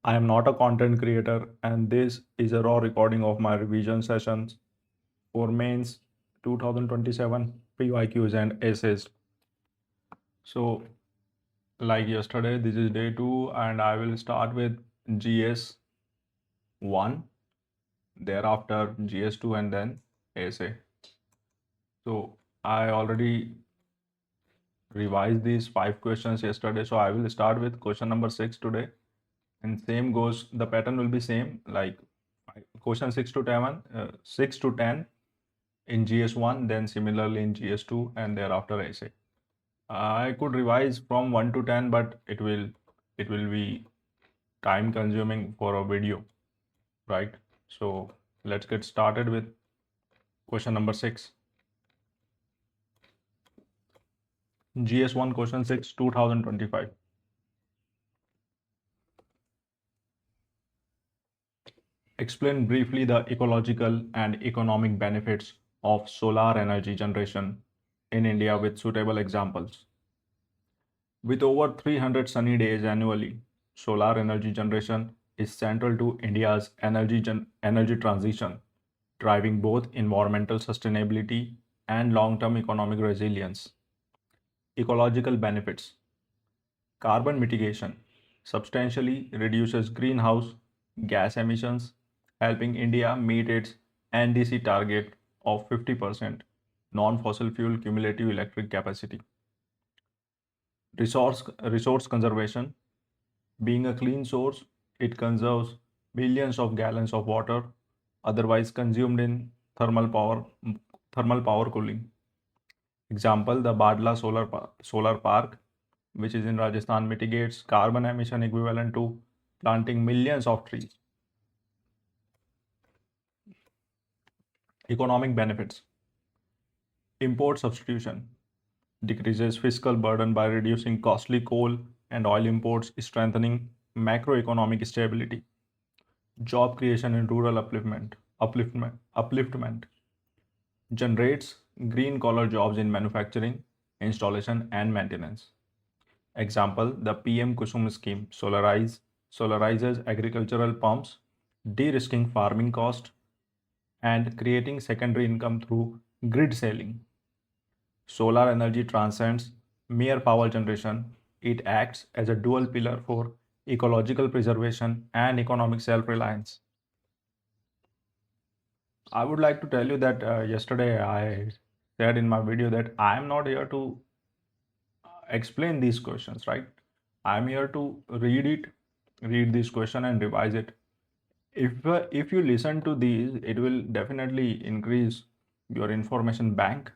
I am not a content creator, and this is a raw recording of my revision sessions for mains 2027 PYQs and essays. So, like yesterday, this is day 2, and I will start with GS 1, thereafter GS 2, and then essay. So, I already revised these 5 questions yesterday, so I will start with question number 6 today. And same goes, the pattern will be same, like question 6 to 10 in GS1, then similarly in GS2, and thereafter essay. I could revise from 1 to 10, but it will be time consuming for a video, right? So let's get started with question number 6. GS1 question 6 2025. Explain briefly the ecological and economic benefits of solar energy generation in India with suitable examples. With over 300 sunny days annually, solar energy generation is central to India's energy transition, driving both environmental sustainability and long-term economic resilience. Ecological benefits. Carbon mitigation substantially reduces greenhouse gas emissions, helping India meet its NDC target of 50% non-fossil fuel cumulative electric capacity. Resource conservation. Being a clean source, it conserves billions of gallons of water otherwise consumed in thermal power cooling. Example, the Badla solar park, which is in Rajasthan, mitigates carbon emission equivalent to planting millions of trees. Economic benefits. Import substitution decreases fiscal burden by reducing costly coal and oil imports, strengthening macroeconomic stability. Job creation and rural upliftment generates green collar jobs in manufacturing, installation, and maintenance. Example, the PM Kusum scheme solarizes agricultural pumps, de-risking farming cost and creating secondary income through grid selling. Solar energy transcends mere power generation. It acts as a dual pillar for ecological preservation and economic self-reliance. I would like to tell you that yesterday I said in my video that I am not here to explain these questions, right? I'm here to read this question and revise it. If you listen to these, it will definitely increase your information bank,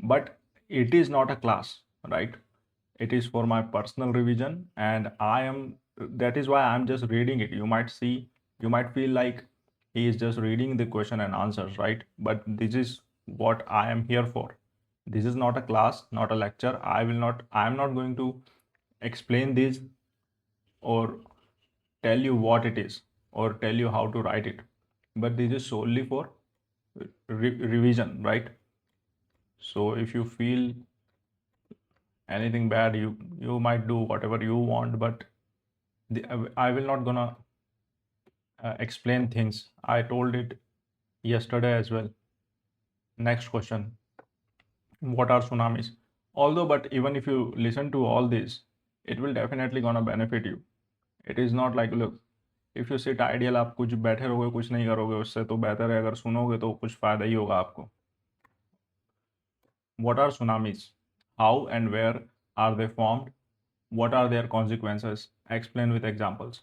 but it is not a class, right? It is for my personal revision, and that is why I'm just reading it. You might feel like he is just reading the question and answers, right? But this is what I am here for. This is not a class, not a lecture. I am not going to explain this or tell you what it is or tell you how to write it. But this is solely for revision, right? So if you feel anything bad, you might do whatever you want, but I will not gonna explain things. I told it yesterday as well. Next question. What are tsunamis? But even if you listen to all this, it will definitely gonna benefit you. It is not like, look, if you sit ideal, आप कुछ बैठे रहोगे कुछ नहीं करोगे, उससे तो बेहतर है अगर सुनोगे तो कुछ फायदा ही होगा आपको. What are tsunamis? How and where are they formed? What are their consequences? Explain with examples.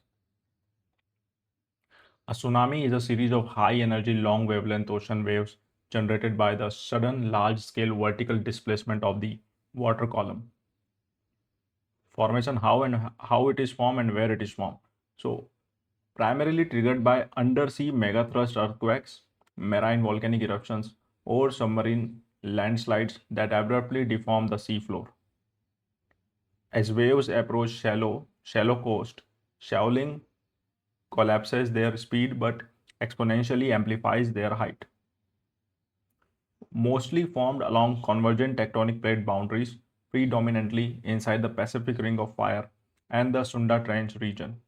A tsunami is a series of high-energy, long-wavelength ocean waves generated by the sudden large-scale vertical displacement of the water column. Formation, how it is formed and where it is formed. So, primarily triggered by undersea megathrust earthquakes, marine volcanic eruptions, or submarine landslides that abruptly deform the seafloor. As waves approach shallow coast, shoaling collapses their speed but exponentially amplifies their height. Mostly formed along convergent tectonic plate boundaries, predominantly inside the Pacific Ring of Fire and the Sunda Trench region.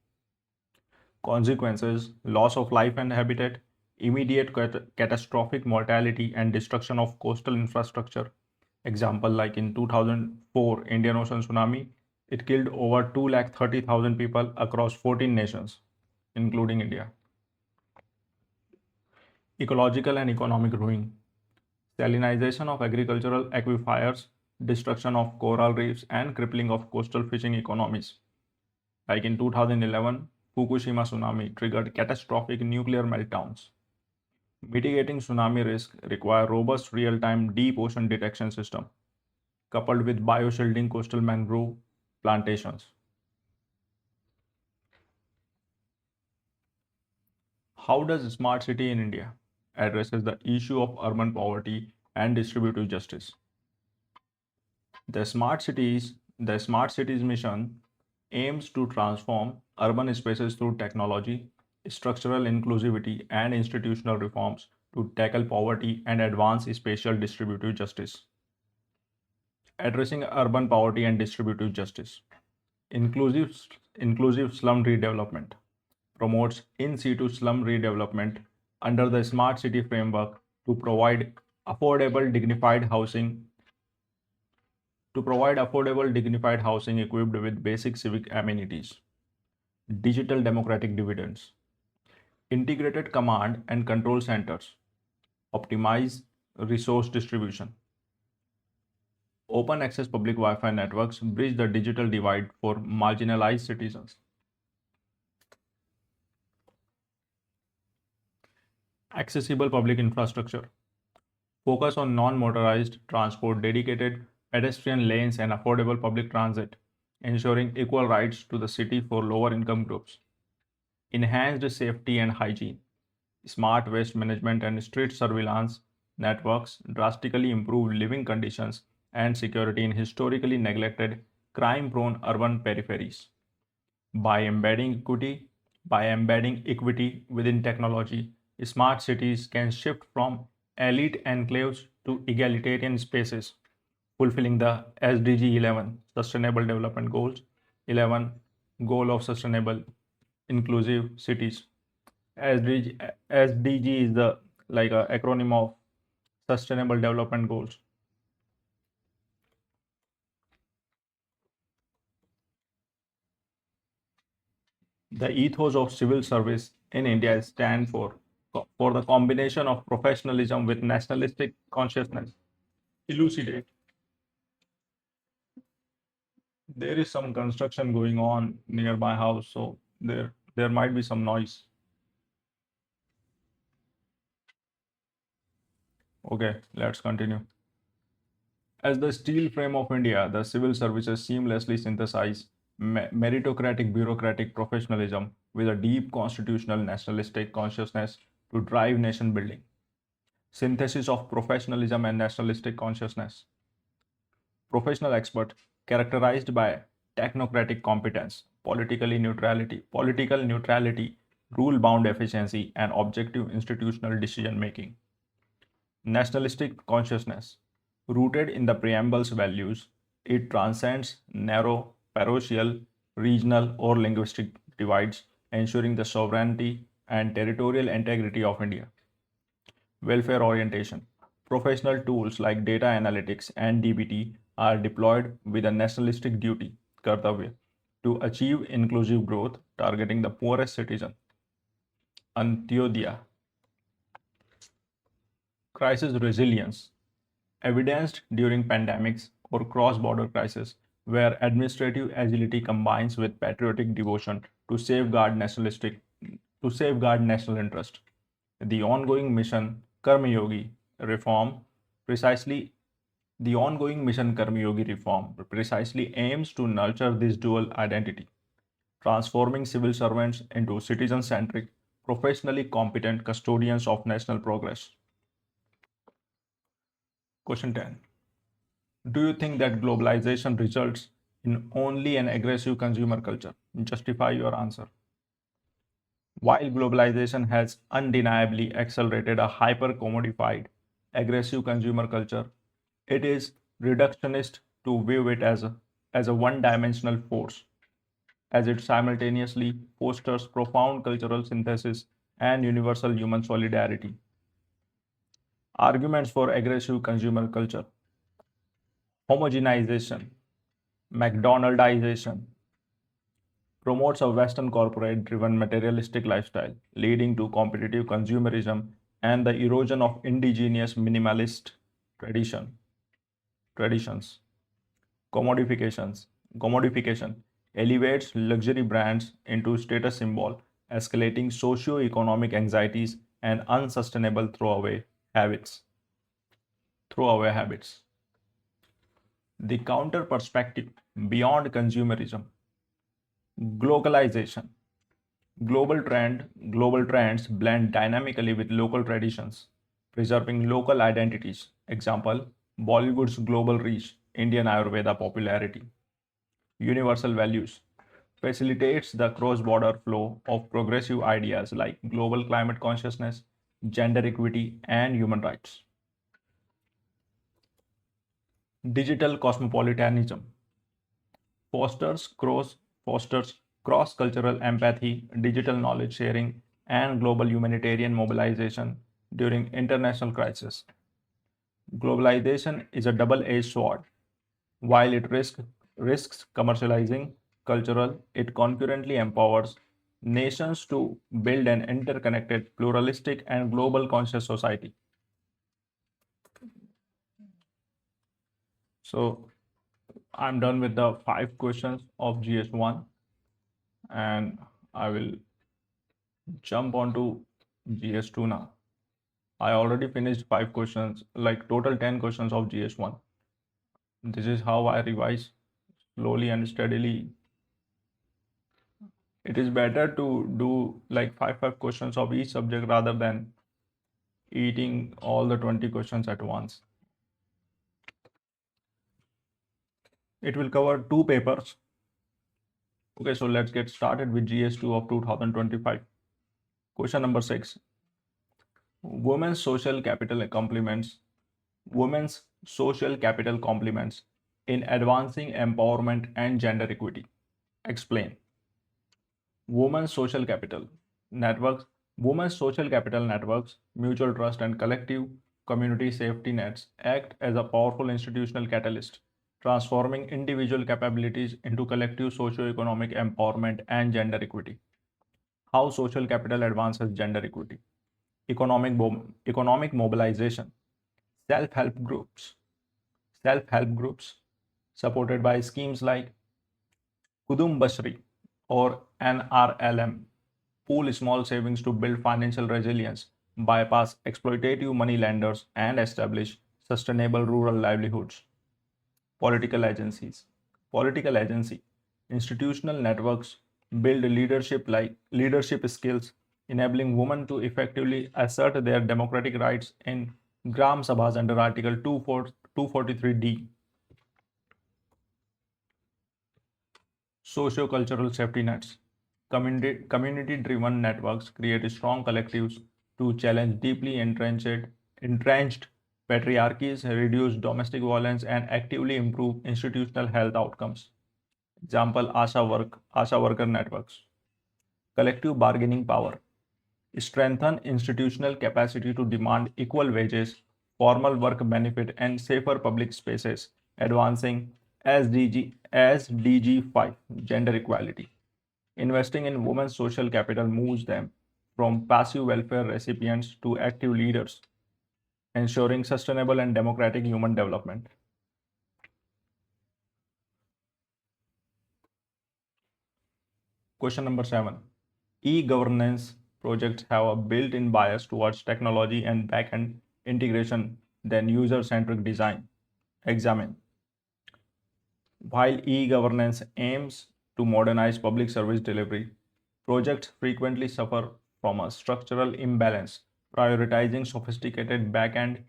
Consequences: loss of life and habitat, immediate catastrophic mortality and destruction of coastal infrastructure. Example, like in 2004 Indian Ocean tsunami, it killed over 230,000 people across 14 nations, including India. Ecological and economic ruin, salinization of agricultural aquifers, destruction of coral reefs, and crippling of coastal fishing economies. Like in 2011, Fukushima tsunami triggered catastrophic nuclear meltdowns. Mitigating tsunami risk require robust real-time deep ocean detection system, coupled with bioshielding coastal mangrove plantations. How does Smart City in India addresses the issue of urban poverty and distributive justice? The Smart Cities mission aims to transform urban spaces through technology, structural inclusivity, and institutional reforms to tackle poverty and advance spatial distributive justice. Addressing urban poverty and distributive justice. Inclusive, inclusive slum redevelopment promotes in situ slum redevelopment under the Smart City framework to provide affordable, dignified housing equipped with basic civic amenities. Digital democratic dividends. Integrated command and control centers. Optimize resource distribution. Open access public Wi-Fi networks bridge the digital divide for marginalized citizens. Accessible public infrastructure. Focus on non-motorized transport, dedicated pedestrian lanes, and affordable public transit, ensuring equal rights to the city for lower income groups. Enhanced safety and hygiene. Smart waste management and street surveillance networks drastically improve living conditions and security in historically neglected, crime-prone urban peripheries. By embedding equity within technology, smart cities can shift from elite enclaves to egalitarian spaces, fulfilling the SDG 11 Sustainable Development Goals 11 Goal of Sustainable Inclusive Cities. SDG is the like a acronym of Sustainable Development Goals. The ethos of civil service in India stand for the combination of professionalism with nationalistic consciousness. Elucidate. There is some construction going on near my house, so there might be some noise. Okay, let's continue. As the steel frame of India, the civil services seamlessly synthesize meritocratic bureaucratic professionalism with a deep constitutional nationalistic consciousness to drive nation building. Synthesis of professionalism and nationalistic consciousness. Professional expert characterized by technocratic competence, political neutrality, rule-bound efficiency, and objective institutional decision making. Nationalistic consciousness, rooted in the preamble's values, it transcends narrow, parochial, regional, or linguistic divides, ensuring the sovereignty and territorial integrity of India. Welfare orientation. Professional tools like data analytics and DBT are deployed with a nationalistic duty, kartavya, to achieve inclusive growth targeting the poorest citizen. Antyodaya. Crisis resilience, evidenced during pandemics or cross-border crises, where administrative agility combines with patriotic devotion to safeguard national interest. The ongoing mission Karma Yogi reform precisely aims to nurture this dual identity, transforming civil servants into citizen-centric, professionally competent custodians of national progress. Question 10. Do you think that globalization results in only an aggressive consumer culture? Justify your answer. While globalization has undeniably accelerated a hyper-commodified, aggressive consumer culture, it is reductionist to view it as a one-dimensional force. as it simultaneously fosters profound cultural synthesis and universal human solidarity. Arguments for aggressive consumer culture: homogenization, McDonaldization, promotes a Western corporate driven materialistic lifestyle, leading to competitive consumerism and the erosion of indigenous minimalist tradition, traditions. Commodifications. Commodification elevates luxury brands into status symbol, escalating socio-economic anxieties and unsustainable habits. Throwaway habits. The counter perspective beyond consumerism. Globalization. Global trends blend dynamically with local traditions, preserving local identities. Example, Bollywood's global reach, Indian Ayurveda popularity. Universal values facilitates the cross-border flow of progressive ideas like global climate consciousness, gender equity, and human rights. Digital cosmopolitanism fosters cross fosters cross-cultural empathy, digital knowledge sharing, and global humanitarian mobilization during international crises. Globalization is a double-edged sword. While it risks commercializing cultural, it concurrently empowers nations to build an interconnected, pluralistic, and global conscious society. So I'm done with the 5 questions of GS1, and I will jump onto GS2 now. I already finished 5 questions, like total 10 questions of GS1. This is how I revise slowly and steadily. It is better to do like five questions of each subject rather than eating all the 20 questions at once. It will cover 2 papers. Okay, so let's get started with GS2 of 2025. Question number 6. Women's social capital complements. Women's social capital complements in advancing empowerment and gender equity. Explain. Women's social capital networks. Women's social capital networks, mutual trust, and collective community safety nets act as a powerful institutional catalyst, transforming individual capabilities into collective socio-economic empowerment and gender equity. How social capital advances gender equity? Economic mobilization. Self-help groups. Self-help groups supported by schemes like Kudum Bashri or NRLM pool small savings to build financial resilience, bypass exploitative money lenders, and establish sustainable rural livelihoods. Political agencies. Political agency. Institutional networks build leadership skills, enabling women to effectively assert their democratic rights in Gram Sabhas under Article 243D. Socio-cultural safety nets. Community-driven networks create strong collectives to challenge deeply entrenched patriarchies, reduce domestic violence, and actively improve institutional health outcomes. Example: ASHA worker networks. Collective bargaining power. Strengthen institutional capacity to demand equal wages, formal work benefit, and safer public spaces, advancing SDG 5 gender equality. Investing in women's social capital moves them from passive welfare recipients to active leaders, ensuring sustainable and democratic human development. Question number 7. E-governance projects have a built-in bias towards technology and back-end integration than user-centric design. Examine. While e-governance aims to modernize public service delivery, projects frequently suffer from a structural imbalance, prioritizing sophisticated back-end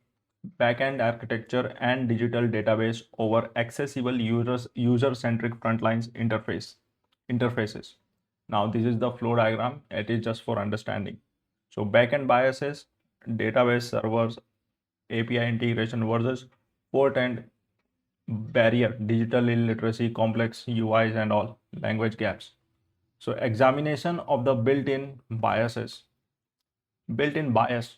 architecture and digital database over accessible user-centric frontlines interfaces. Now, this is the flow diagram. It is just for understanding. So, back-end biases, database servers, API integration versus port-end barrier, digital illiteracy, complex UIs, and all language gaps. So examination of the built-in biases. Built-in bias,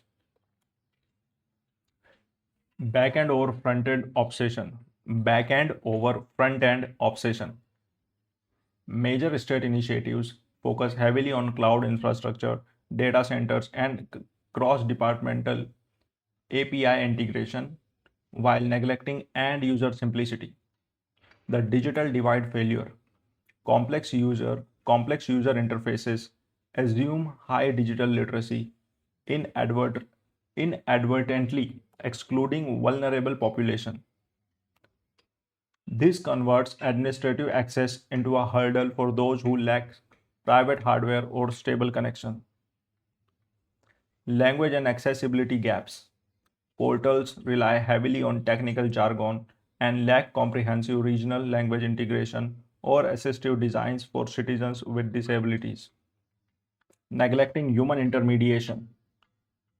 back-end over front-end obsession. Back-end over front-end obsession. Major state initiatives focus heavily on cloud infrastructure, data centers, and cross-departmental API integration while neglecting end user simplicity. The digital divide failure. Complex user interfaces assume high digital literacy, inadvertently excluding vulnerable population. This converts administrative access into a hurdle for those who lack private hardware or stable connection. Language and accessibility gaps. Portals rely heavily on technical jargon and lack comprehensive regional language integration or assistive designs for citizens with disabilities. Neglecting human intermediation.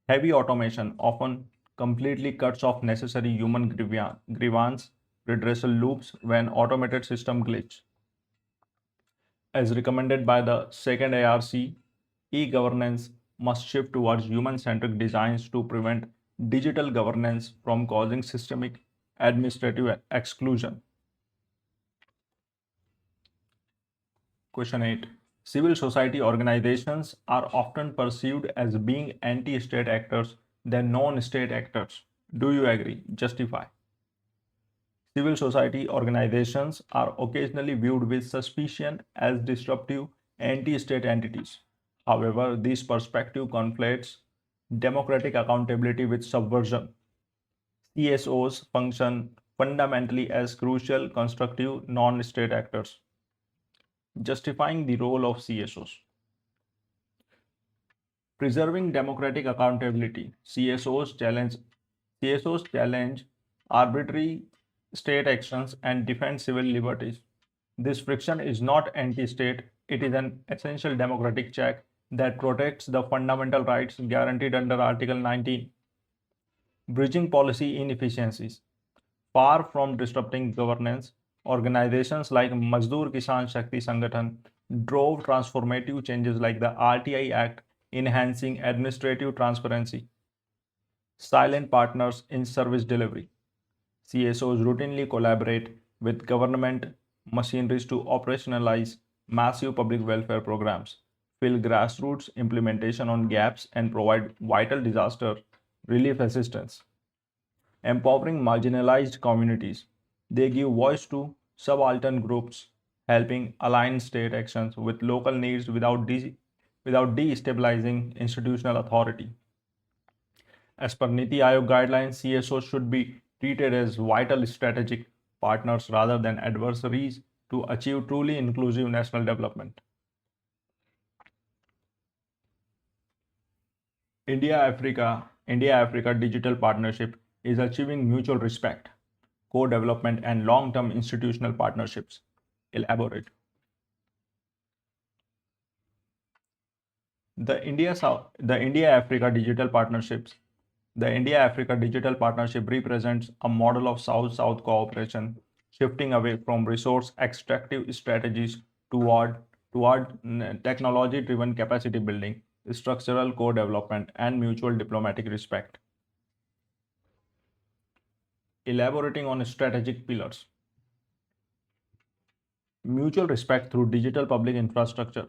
Heavy automation often completely cuts off necessary human grievance redressal loops when automated system glitch. As recommended by the second ARC, e-governance must shift towards human-centric designs to prevent digital governance from causing systemic administrative exclusion. Question 8. Civil society organizations are often perceived as being anti-state actors than non-state actors. Do you agree? Justify. Civil society organizations are occasionally viewed with suspicion as disruptive anti-state entities. However, this perspective conflates democratic accountability with subversion. CSOs function fundamentally as crucial constructive non-state actors, justifying the role of CSOs. Preserving democratic accountability. CSOs challenge arbitrary state actions and defend civil liberties. This friction is not anti-state, it is an essential democratic check that protects the fundamental rights guaranteed under Article 19. Bridging policy inefficiencies. Far from disrupting governance, organizations like Mazdoor Kisan Shakti Sangathan drove transformative changes like the RTI Act, enhancing administrative transparency. Silent partners in service delivery. CSOs routinely collaborate with government machineries to operationalize massive public welfare programs, fill grassroots implementation on gaps, and provide vital disaster relief assistance. Empowering marginalized communities. They give voice to subaltern groups, helping align state actions with local needs without destabilizing institutional authority. As per Niti Aayog guidelines, CSOs should be treated as vital strategic partners rather than adversaries to achieve truly inclusive national development. India Africa Digital Partnership is achieving mutual respect, co-development, and long-term institutional partnerships. Elaborate. The India-Africa Digital Partnerships. The India-Africa Digital Partnership represents a model of South-South cooperation, shifting away from resource extractive strategies toward technology-driven capacity building, structural co-development, and mutual diplomatic respect. Elaborating on strategic pillars. Mutual respect through digital public infrastructure.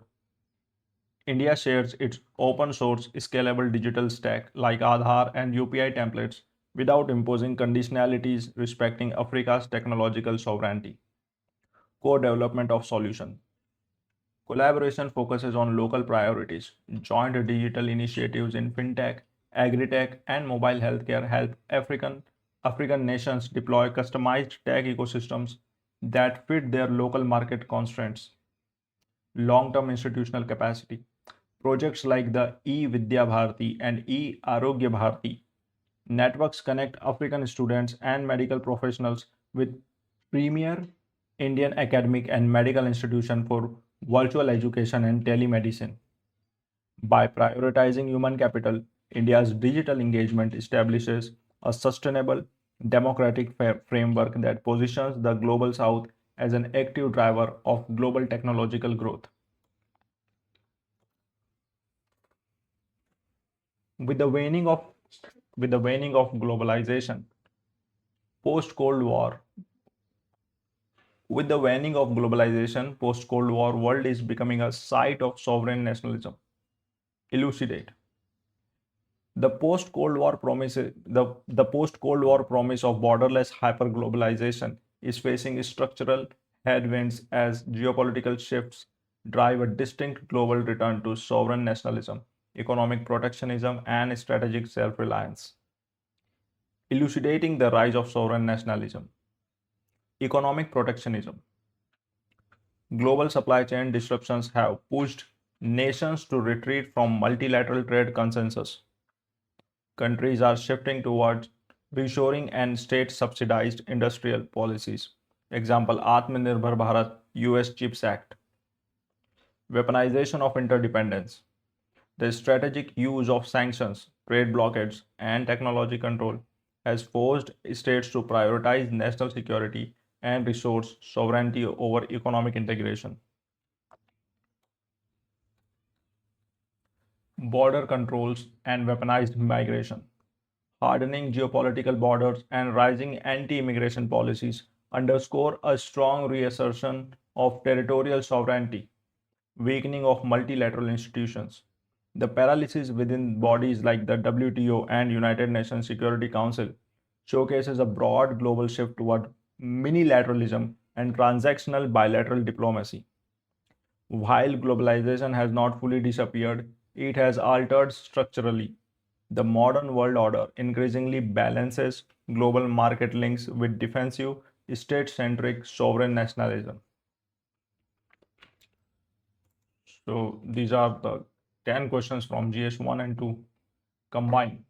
India shares its open source scalable digital stack like Aadhaar and UPI templates without imposing conditionalities, respecting Africa's technological sovereignty. Co-development of solution. Collaboration focuses on local priorities. Joint digital initiatives in fintech, agri-tech, and mobile healthcare help African nations deploy customized tech ecosystems that fit their local market constraints. Long-term institutional capacity. Projects like the E-Vidya Bharati and E-Arogya Bharati networks connect African students and medical professionals with premier Indian academic and medical institutions for virtual education and telemedicine. By prioritizing human capital, India's digital engagement establishes a sustainable democratic framework that positions the global south as an active driver of global technological growth. With the waning of globalization, post Cold War, with the waning of globalization, post Cold War world is becoming a site of sovereign nationalism. Elucidate. The post-Cold War promise of borderless hyperglobalization is facing structural headwinds as geopolitical shifts drive a distinct global return to sovereign nationalism, economic protectionism, and strategic self-reliance. Elucidating the rise of sovereign nationalism. Economic protectionism. Global supply chain disruptions have pushed nations to retreat from multilateral trade consensus. Countries are shifting towards reshoring and state-subsidized industrial policies. Example, Atmanirbhar Bharat, US CHIPS Act. Weaponization of interdependence. The strategic use of sanctions, trade blockades, and technology control has forced states to prioritize national security and resource sovereignty over economic integration. Border controls and weaponized migration. Hardening geopolitical borders and rising anti-immigration policies underscore a strong reassertion of territorial sovereignty, weakening of multilateral institutions. The paralysis within bodies like the WTO and United Nations Security Council showcases a broad global shift toward minilateralism and transactional bilateral diplomacy. While globalization has not fully disappeared, it has altered structurally. The modern world order increasingly balances global market links with defensive, state centric sovereign nationalism. So, these are the 10 questions from GS 1 and 2 combined.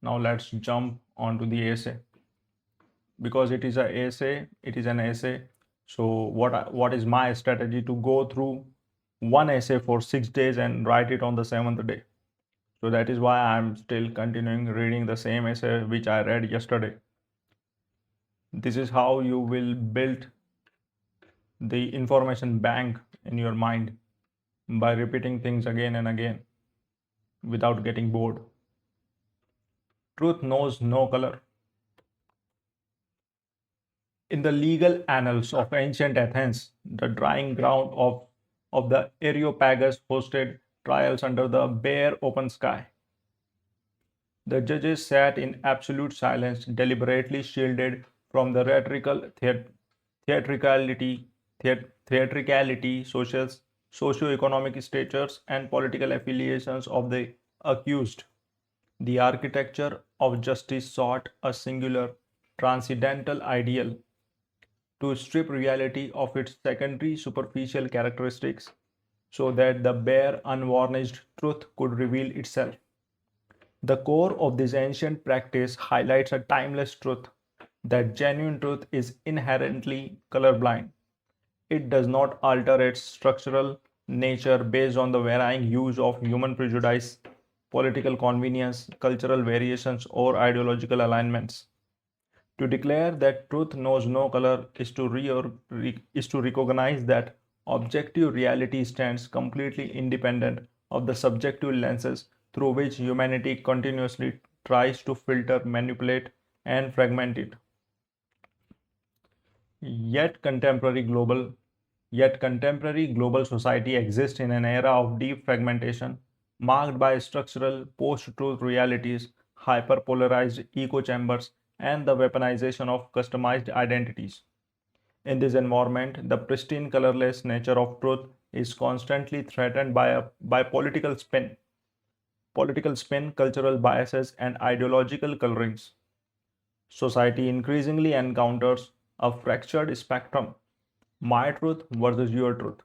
Now, let's jump onto the essay. Because it is an essay. So, what is my strategy to go through one essay for 6 days and write it on the seventh day? So that is why I'm still continuing reading the same essay which I read yesterday. This is how you will build the information bank in your mind, by repeating things again and again without getting bored. Truth knows no color. In the legal annals of ancient Athens, the drying ground of the Areopagus hosted trials under the bare open sky. The judges sat in absolute silence, deliberately shielded from the theatricality, socio-economic statures, and political affiliations of the accused. The architecture of justice sought a singular, transcendental ideal to strip reality of its secondary superficial characteristics so that the bare, unvarnished truth could reveal itself. The core of this ancient practice highlights a timeless truth that genuine truth is inherently colorblind. It does not alter its structural nature based on the varying use of human prejudice, political convenience, cultural variations, or ideological alignments. To declare that truth knows no color is to recognize that objective reality stands completely independent of the subjective lenses through which humanity continuously tries to filter, manipulate, and fragment it. Yet contemporary global society exists in an era of deep fragmentation, marked by structural post-truth realities, hyperpolarized echo chambers, and the weaponization of customized identities. In this environment, the pristine, colorless nature of truth is constantly threatened by political spin, cultural biases, and ideological colorings. Society increasingly encounters a fractured spectrum: my truth versus your truth,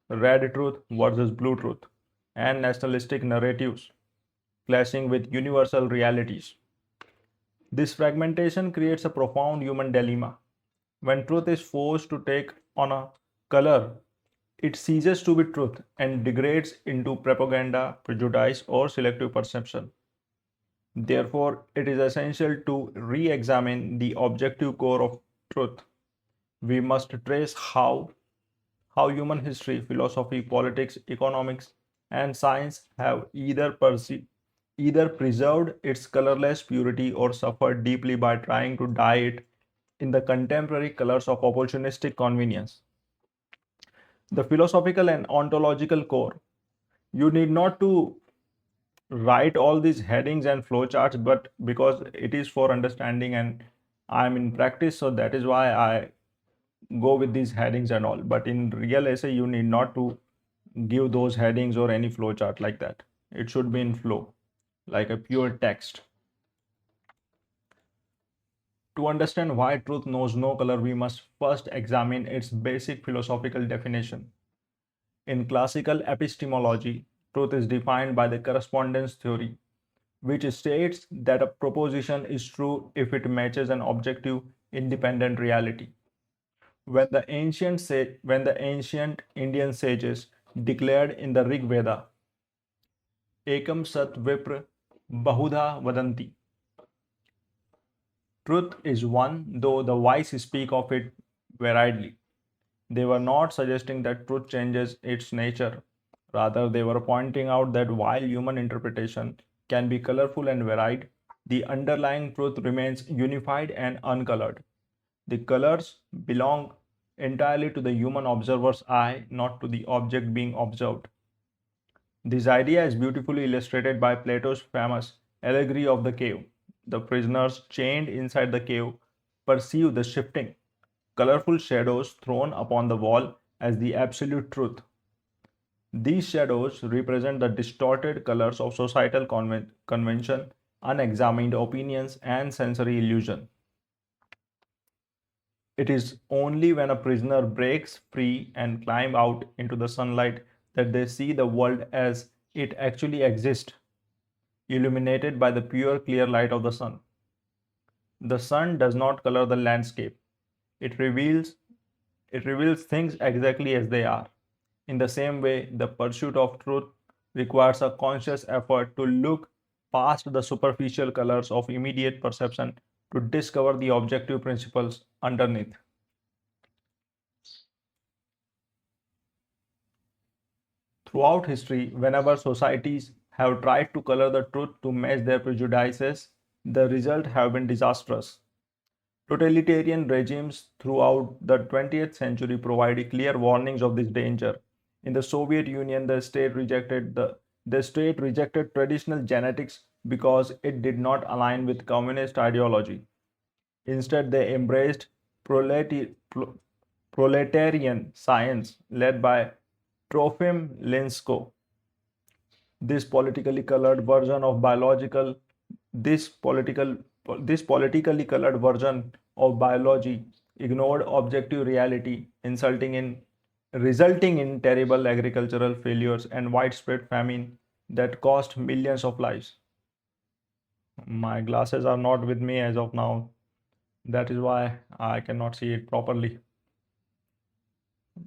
red truth versus blue truth, and nationalistic narratives clashing with universal realities. This fragmentation creates a profound human dilemma. When truth is forced to take on a color, it ceases to be truth and degrades into propaganda, prejudice, or selective perception. Therefore, it is essential to re examine the objective core of truth. We must trace how human history, philosophy, politics, economics, and science have either either preserved its colorless purity or suffered deeply by trying to dye it in the contemporary colors of opportunistic convenience. The philosophical and ontological core. You need not to write all these headings and flowcharts, but because it is for understanding and I'm in practice, so that is why I go with these headings and all. But in real essay, you need not to give those headings or any flowchart like that. It should be in flow, like a pure text. To understand why truth knows no color, we must first examine its basic philosophical definition. In classical epistemology, truth is defined by the correspondence theory, which states that a proposition is true if it matches an objective independent reality. When the ancient Indian sages declared in the Rig Veda, Ekam Sat Vipra Bahudha Vadanti, truth is one, though the wise speak of it variedly. They were not suggesting that truth changes its nature. Rather, they were pointing out that while human interpretation can be colorful and varied, the underlying truth remains unified and uncolored. The colors belong entirely to the human observer's eye, not to the object being observed. This idea is beautifully illustrated by Plato's famous allegory of the cave. The prisoners chained inside the cave perceive the shifting, colorful shadows thrown upon the wall as the absolute truth. These shadows represent the distorted colors of societal convention, unexamined opinions, and sensory illusion. It is only when a prisoner breaks free and climbs out into the sunlight that they see the world as it actually exists, illuminated by the pure clear light of the sun. The sun does not color the landscape. It reveals things exactly as they are. In the same way, the pursuit of truth requires a conscious effort to look past the superficial colors of immediate perception to discover the objective principles underneath. Throughout history, whenever societies have tried to color the truth to match their prejudices, the results have been disastrous. Totalitarian regimes throughout the 20th century provided clear warnings of this danger. In the Soviet Union, the state rejected traditional genetics because it did not align with communist ideology. Instead, they embraced proletarian science led by Trofim Linsko. This politically colored version of biological this political this politically colored version of biology ignored objective reality, resulting in terrible agricultural failures and widespread famine that cost millions of lives. My glasses are not with me as of now. That is why I cannot see it properly.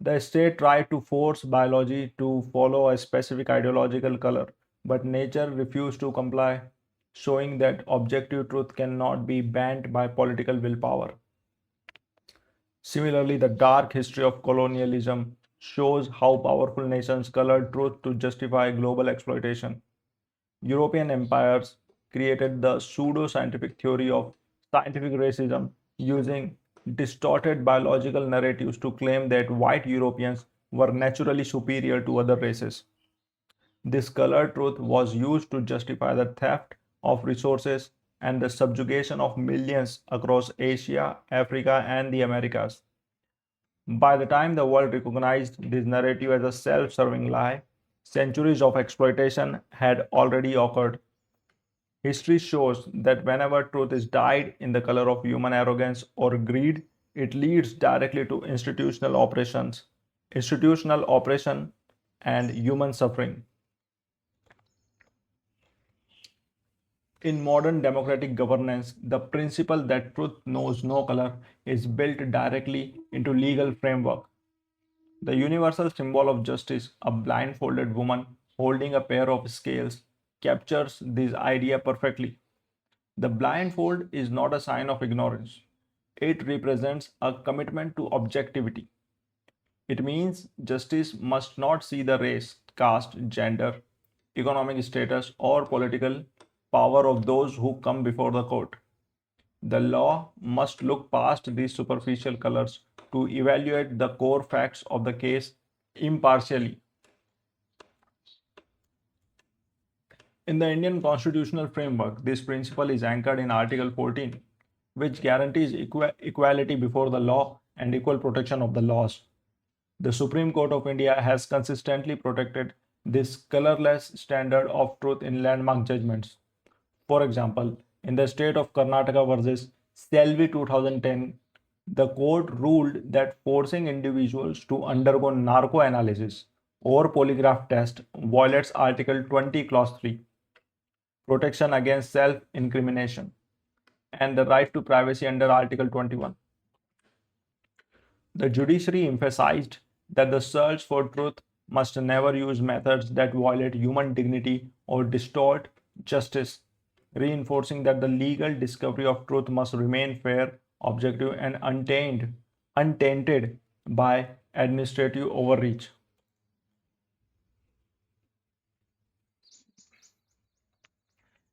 The state tried to force biology to follow a specific ideological color, but nature refused to comply, showing that objective truth cannot be banned by political willpower. Similarly, the dark history of colonialism shows how powerful nations colored truth to justify global exploitation. European empires created the pseudo scientific theory of scientific racism using distorted biological narratives to claim that white Europeans were naturally superior to other races. This colored truth was used to justify the theft of resources and the subjugation of millions across Asia, Africa, and the Americas. By the time the world recognized this narrative as a self serving lie, centuries of exploitation had already occurred. History shows that whenever truth is dyed in the color of human arrogance or greed, it leads directly to institutional oppression, and human suffering. In modern democratic governance, the principle that truth knows no color is built directly into legal framework. The universal symbol of justice, a blindfolded woman holding a pair of scales, captures this idea perfectly. The blindfold is not a sign of ignorance. It represents a commitment to objectivity. It means justice must not see the race, caste, gender, economic status, or political power of those who come before the court. The law must look past these superficial colors to evaluate the core facts of the case impartially. In the Indian constitutional framework, this principle is anchored in Article 14, which guarantees equality before the law and equal protection of the laws. The Supreme Court of India has consistently protected this colorless standard of truth in landmark judgments. For example, in the state of Karnataka versus Selvi 2010, the court ruled that forcing individuals to undergo narco analysis or polygraph test violates Article 20, Clause 3, protection against self incrimination, and the right to privacy under Article 21. The judiciary emphasized that the search for truth must never use methods that violate human dignity or distort justice, reinforcing that the legal discovery of truth must remain fair, objective, and untainted by administrative overreach.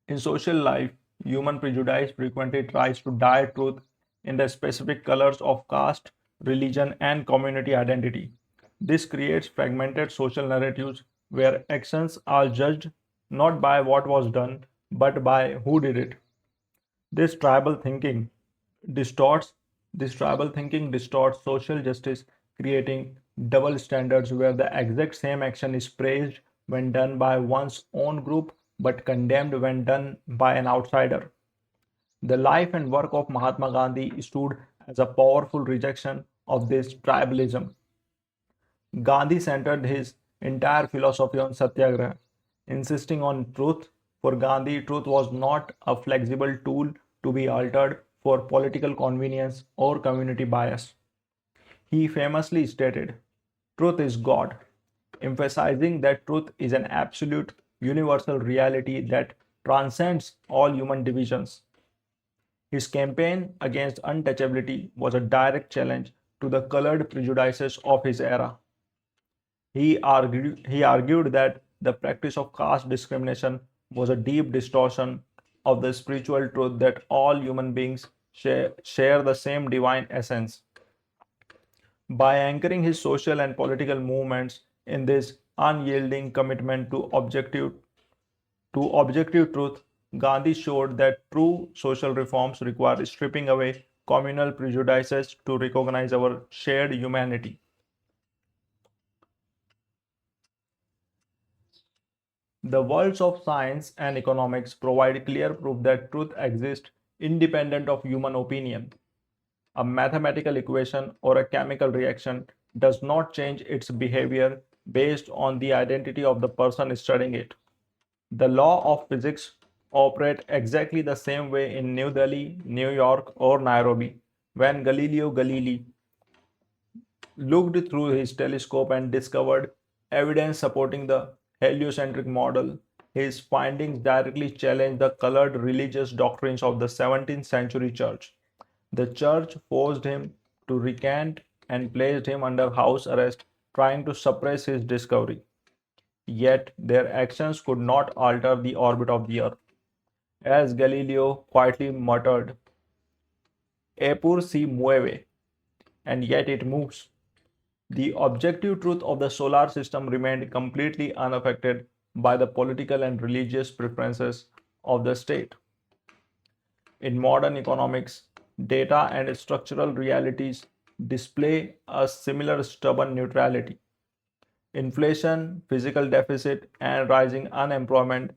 In social life, human prejudice frequently tries to dye truth in the specific colors of caste, religion, and community identity. This creates fragmented social narratives where actions are judged not by what was done, but by who did it. This tribal thinking distorts this tribal thinking distorts social justice, creating double standards where the exact same action is praised when done by one's own group but condemned when done by an outsider. The life and work of Mahatma Gandhi stood as a powerful rejection of this tribalism. Gandhi centered his entire philosophy on satyagraha, insisting on truth. For Gandhi, truth was not a flexible tool to be altered for political convenience or community bias. He famously stated, "Truth is God," emphasizing that truth is an absolute, universal reality that transcends all human divisions. His campaign against untouchability was a direct challenge to the colored prejudices of his era. He argued that the practice of caste discrimination was a deep distortion of the spiritual truth that all human beings share the same divine essence. By anchoring his social and political movements in this unyielding commitment to objective truth, Gandhi showed that true social reforms require stripping away communal prejudices to recognize our shared humanity. The worlds of science and economics provide clear proof that truth exists independent of human opinion. A mathematical equation or a chemical reaction does not change its behavior based on the identity of the person studying it. The law of physics operate exactly the same way in New Delhi, New York, or Nairobi. When Galileo Galilei looked through his telescope and discovered evidence supporting the heliocentric model, his findings directly challenged the colored religious doctrines of the 17th century church. The church forced him to recant and placed him under house arrest, trying to suppress his discovery. Yet their actions could not alter the orbit of the earth. As Galileo quietly muttered, "Eppur si muove," and yet it moves. The objective truth of the solar system remained completely unaffected by the political and religious preferences of the state. In modern economics, data and structural realities display a similar stubborn neutrality. Inflation, physical deficit, and rising unemployment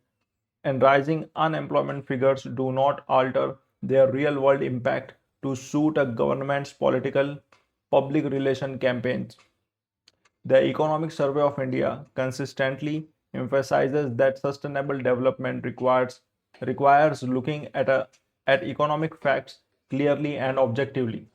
figures do not alter their real world impact to suit a government's political public relation campaigns. The Economic Survey of India consistently emphasizes that sustainable development requires looking at economic facts clearly and objectively.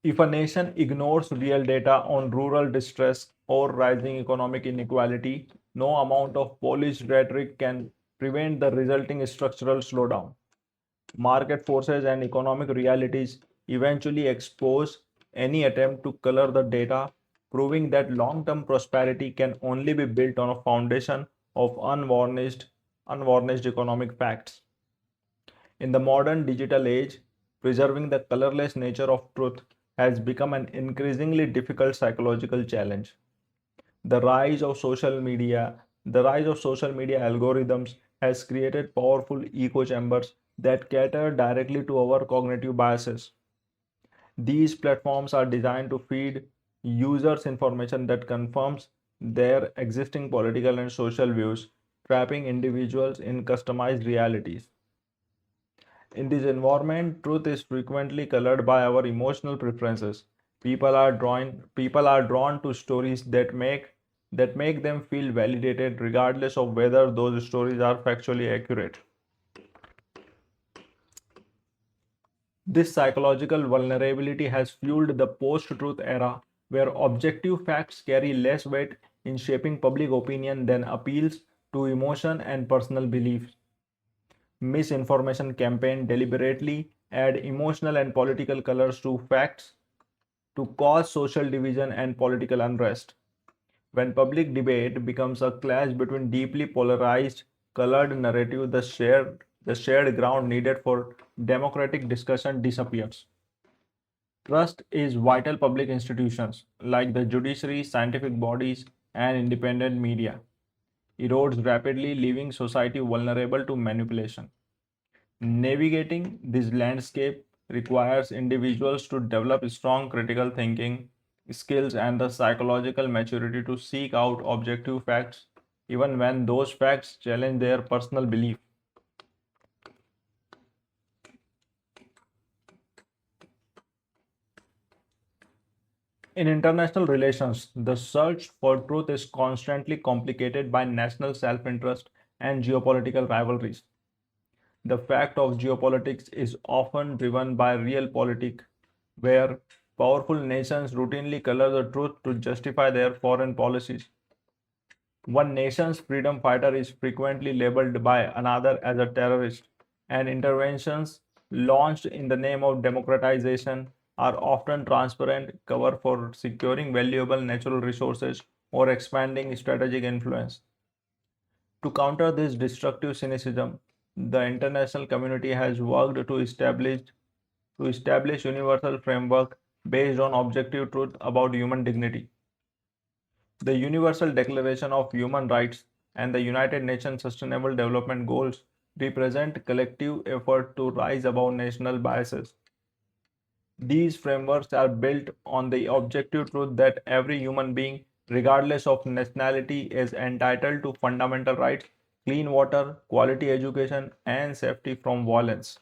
If a nation ignores real data on rural distress or rising economic inequality, no amount of polished rhetoric can prevent the resulting structural slowdown. Market forces and economic realities eventually expose any attempt to color the data proving that long-term prosperity can only be built on a foundation of unvarnished economic facts. In the modern digital age, preserving the colorless nature of truth has become an increasingly difficult psychological challenge. The rise of social media algorithms has created powerful echo chambers that cater directly to our cognitive biases. These platforms are designed to feed users information that confirms their existing political and social views, trapping individuals in customized realities. In this environment, truth is frequently colored by our emotional preferences. People are drawn to stories that make them feel validated regardless of whether those stories are factually accurate. This psychological vulnerability has fueled the post-truth era, where objective facts carry less weight in shaping public opinion than appeals to emotion and personal beliefs. Misinformation campaigns deliberately add emotional and political colors to facts to cause social division and political unrest. When public debate becomes a clash between deeply polarized, colored narrative, the shared ground needed for democratic discussion disappears. Trust is vital public institutions like the judiciary, scientific bodies, and independent media erodes rapidly, leaving society vulnerable to manipulation. Navigating this landscape requires individuals to develop strong critical thinking skills and the psychological maturity to seek out objective facts even when those facts challenge their personal belief. In international relations, the search for truth is constantly complicated by national self interest and geopolitical rivalries. The fact of geopolitics is often driven by realpolitik, where powerful nations routinely color the truth to justify their foreign policies. One nation's freedom fighter is frequently labeled by another as a terrorist, and interventions launched in the name of democratization are often transparent cover for securing valuable natural resources or expanding strategic influence. To counter this destructive cynicism, the international community has worked to establish universal framework based on objective truth about human dignity. The Universal Declaration of Human Rights and the United Nations Sustainable Development Goals represent collective effort to rise above national biases. These frameworks are built on the objective truth that every human being, regardless of nationality, is entitled to fundamental rights, clean water, quality education, and safety from violence.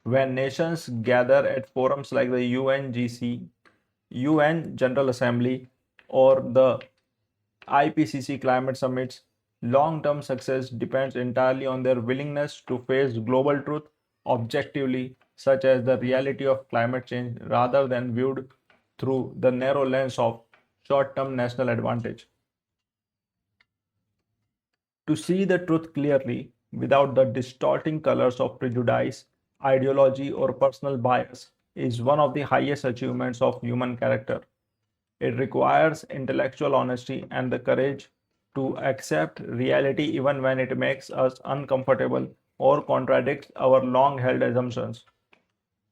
When nations gather at forums like the UNGC, UN General Assembly, or the IPCC climate summits, long term success depends entirely on their willingness to face global truth objectively, such as the reality of climate change, rather than viewed through the narrow lens of short term national advantage. To see the truth clearly without the distorting colors of prejudice, ideology, or personal bias is one of the highest achievements of human character. It requires intellectual honesty and the courage to accept reality even when it makes us uncomfortable or contradicts our long held assumptions.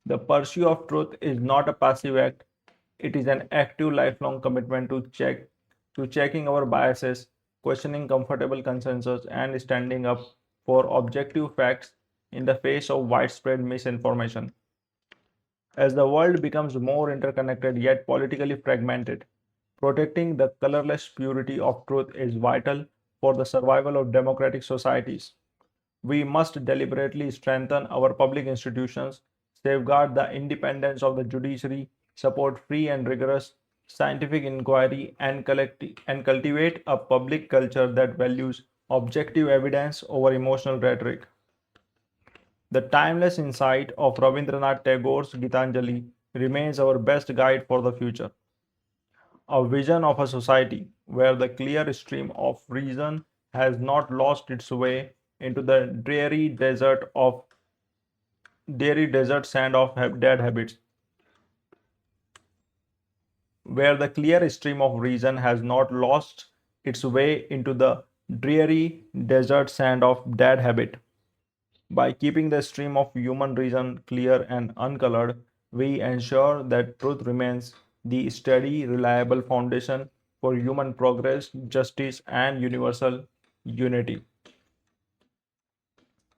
The pursuit of truth is not a passive act, it is an active lifelong commitment to checking our biases, questioning comfortable consensus, and standing up for objective facts in the face of widespread misinformation. As the world becomes more interconnected yet politically fragmented, protecting the colorless purity of truth is vital for the survival of democratic societies. We must deliberately strengthen our public institutions, safeguard the independence of the judiciary, support free and rigorous scientific inquiry, and cultivate a public culture that values objective evidence over emotional rhetoric. The timeless insight of Rabindranath Tagore's Gitanjali remains our best guide for the future. A vision of a society where the clear stream of reason has not lost its way into the dreary desert sand of dead habits. where the clear stream of reason has not lost its way into the dreary desert sand of dead habit. By keeping the stream of human reason clear and uncolored, we ensure that truth remains the steady, reliable foundation for human progress, justice, and universal unity.